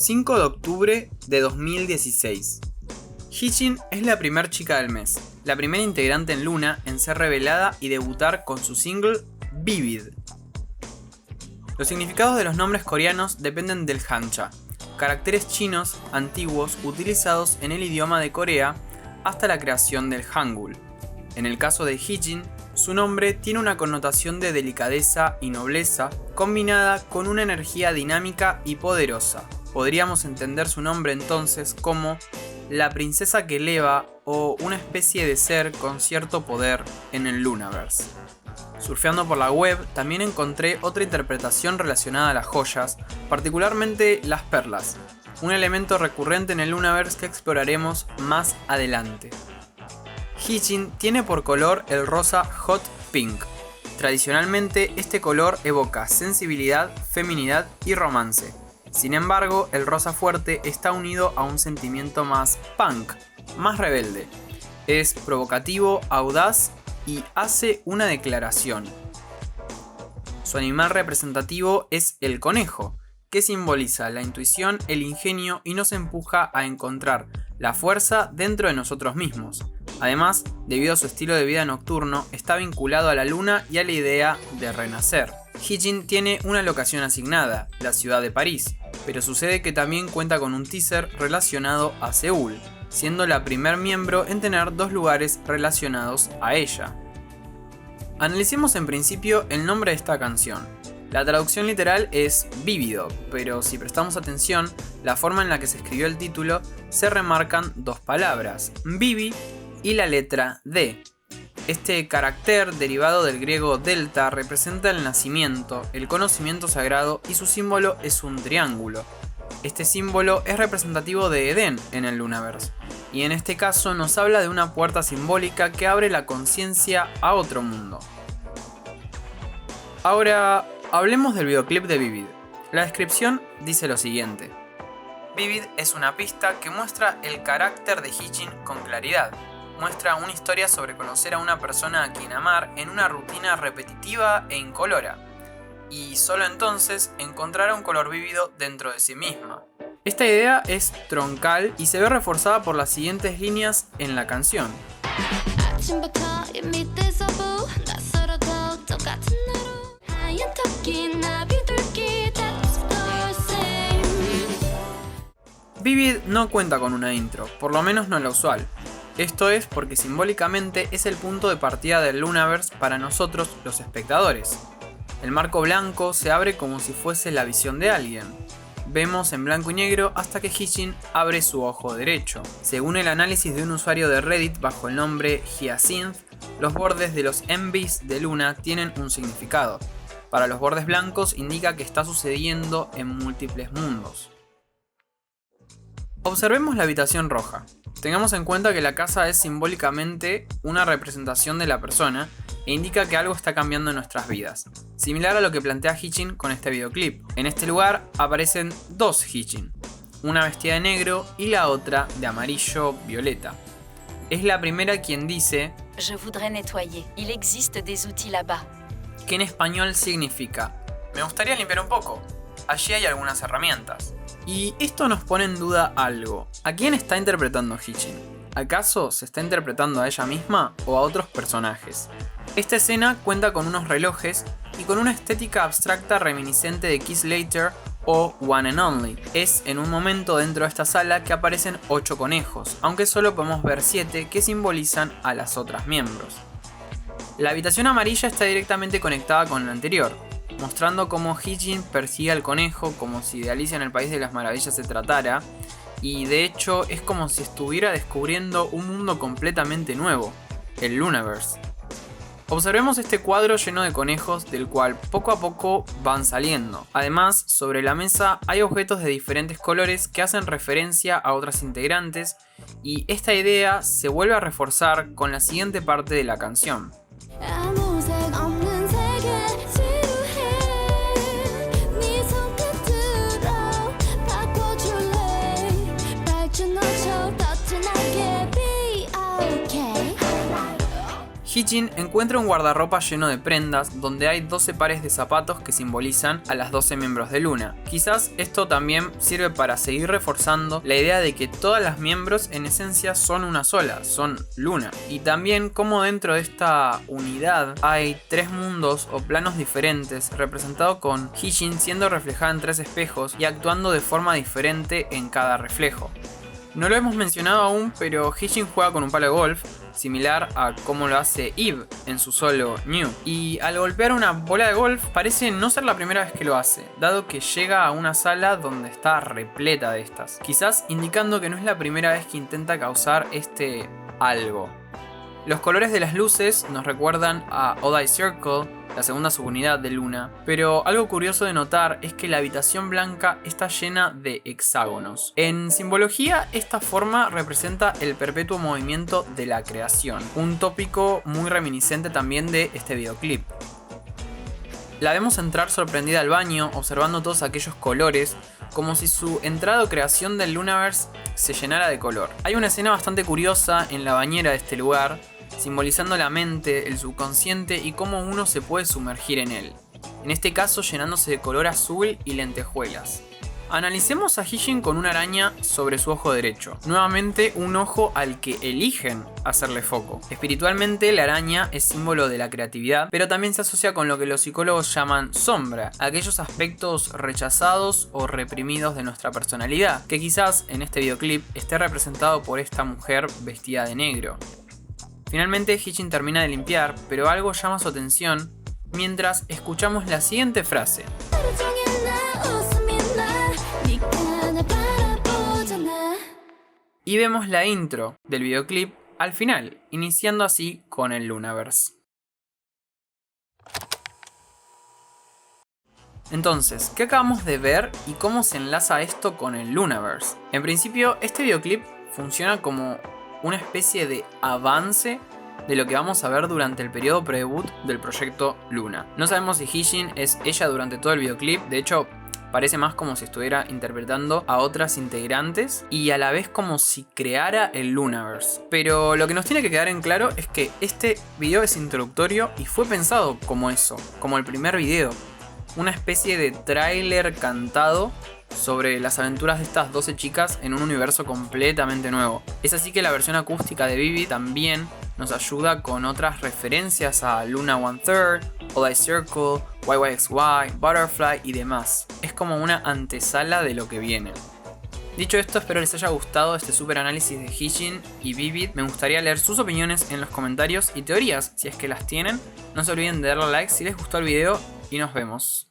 5 de octubre de 2016. Hee-jin es la primera chica del mes, la primera integrante en Luna en ser revelada y debutar con su single Vivid. Los significados de los nombres coreanos dependen del Hanja, caracteres chinos antiguos utilizados en el idioma de Corea hasta la creación del Hangul. En el caso de Hee-jin, su nombre tiene una connotación de delicadeza y nobleza combinada con una energía dinámica y poderosa. Podríamos entender su nombre entonces como la princesa que eleva o una especie de ser con cierto poder en el Lunaverse. Surfeando por la web también encontré otra interpretación relacionada a las joyas, particularmente las perlas, un elemento recurrente en el Lunaverse que exploraremos más adelante. Hee-jin tiene por color el rosa Hot Pink. Tradicionalmente este color evoca sensibilidad, feminidad y romance. Sin embargo, el rosa fuerte está unido a un sentimiento más punk, más rebelde. Es provocativo, audaz y hace una declaración. Su animal representativo es el conejo, que simboliza la intuición, el ingenio y nos empuja a encontrar la fuerza dentro de nosotros mismos. Además, debido a su estilo de vida nocturno, está vinculado a la luna y a la idea de renacer. Hee-jin tiene una locación asignada, la ciudad de París, pero sucede que también cuenta con un teaser relacionado a Seúl, siendo la primer miembro en tener dos lugares relacionados a ella. Analicemos en principio el nombre de esta canción. La traducción literal es vívido, pero si prestamos atención, la forma en la que se escribió el título, se remarcan dos palabras, vivi y la letra D. Este carácter derivado del griego delta representa el nacimiento, el conocimiento sagrado y su símbolo es un triángulo. Este símbolo es representativo de Edén en el Lunaverse, y en este caso nos habla de una puerta simbólica que abre la conciencia a otro mundo. Ahora, hablemos del videoclip de Vivid. La descripción dice lo siguiente. Vivid es una pista que muestra el carácter de Hee-jin con claridad. Muestra una historia sobre conocer a una persona a quien amar en una rutina repetitiva e incolora, y solo entonces encontrará un color vívido dentro de sí misma. Esta idea es troncal y se ve reforzada por las siguientes líneas en la canción. Vivid no cuenta con una intro, por lo menos no la usual. Esto es porque simbólicamente es el punto de partida del Lunaverse para nosotros los espectadores. El marco blanco se abre como si fuese la visión de alguien. Vemos en blanco y negro hasta que Hee-jin abre su ojo derecho. Según el análisis de un usuario de Reddit bajo el nombre Hyacinth, los bordes de los envies de Luna tienen un significado. Para los bordes blancos indica que está sucediendo en múltiples mundos. Observemos la habitación roja. Tengamos en cuenta que la casa es simbólicamente una representación de la persona e indica que algo está cambiando en nuestras vidas, similar a lo que plantea Hee-jin con este videoclip. En este lugar aparecen dos Hee-jin, una vestida de negro y la otra de amarillo-violeta. Es la primera quien dice Je voudrais nettoyer. Il existe des outils là-bas. Que en español significa me gustaría limpiar un poco. Allí hay algunas herramientas. Y esto nos pone en duda algo. ¿A quién está interpretando Hee-jin? ¿Acaso se está interpretando a ella misma o a otros personajes? Esta escena cuenta con unos relojes y con una estética abstracta reminiscente de Kiss Later o One and Only. Es en un momento dentro de esta sala que aparecen 8 conejos, aunque solo podemos ver 7 que simbolizan a las otras miembros. La habitación amarilla está directamente conectada con la anterior, mostrando cómo Hee-jin persigue al conejo como si de Alicia en el País de las Maravillas se tratara, y de hecho es como si estuviera descubriendo un mundo completamente nuevo, el Lunaverse. Observemos este cuadro lleno de conejos del cual poco a poco van saliendo. Además, sobre la mesa hay objetos de diferentes colores que hacen referencia a otras integrantes, y esta idea se vuelve a reforzar con la siguiente parte de la canción. Hee-jin encuentra un guardarropa lleno de prendas donde hay 12 pares de zapatos que simbolizan a las 12 miembros de Luna. Quizás esto también sirve para seguir reforzando la idea de que todas las miembros en esencia son una sola, son Luna. Y también como dentro de esta unidad hay 3 mundos o planos diferentes, representados con Hee-jin siendo reflejada en 3 espejos y actuando de forma diferente en cada reflejo. No lo hemos mencionado aún, pero Hee-jin juega con un palo de golf, similar a como lo hace Eve en su solo New. Y al golpear una bola de golf parece no ser la primera vez que lo hace, dado que llega a una sala donde está repleta de estas. Quizás indicando que no es la primera vez que intenta causar este algo. Los colores de las luces nos recuerdan a Odd Eye Circle, la segunda subunidad de Luna, pero algo curioso de notar es que la habitación blanca está llena de hexágonos. En simbología, esta forma representa el perpetuo movimiento de la creación, un tópico muy reminiscente también de este videoclip. La vemos entrar sorprendida al baño, observando todos aquellos colores, como si su entrada o creación del Lunaverse se llenara de color. Hay una escena bastante curiosa en la bañera de este lugar, simbolizando la mente, el subconsciente y cómo uno se puede sumergir en él. En este caso llenándose de color azul y lentejuelas. Analicemos a Hee-jin con una araña sobre su ojo derecho. Nuevamente un ojo al que eligen hacerle foco. Espiritualmente la araña es símbolo de la creatividad, pero también se asocia con lo que los psicólogos llaman sombra, aquellos aspectos rechazados o reprimidos de nuestra personalidad, que quizás en este videoclip esté representado por esta mujer vestida de negro. Finalmente Hee-jin termina de limpiar, pero algo llama su atención mientras escuchamos la siguiente frase. Y vemos la intro del videoclip al final, iniciando así con el Lunaverse. Entonces, ¿qué acabamos de ver y cómo se enlaza esto con el Lunaverse? En principio, este videoclip funciona como una especie de avance de lo que vamos a ver durante el periodo pre-debut del proyecto Luna. No sabemos si Hee-jin es ella durante todo el videoclip, de hecho parece más como si estuviera interpretando a otras integrantes y a la vez como si creara el Lunaverse. Pero lo que nos tiene que quedar en claro es que este video es introductorio y fue pensado como eso, como el primer video. Una especie de tráiler cantado sobre las aventuras de estas 12 chicas en un universo completamente nuevo. Es así que la versión acústica de Vivid también nos ayuda con otras referencias a Luna 1/3, Odd Eye Circle, YYXY, Butterfly y demás. Es como una antesala de lo que viene. Dicho esto, espero les haya gustado este super análisis de Hee-jin y Vivid. Me gustaría leer sus opiniones en los comentarios y teorías si es que las tienen. No se olviden de darle like si les gustó el video y nos vemos.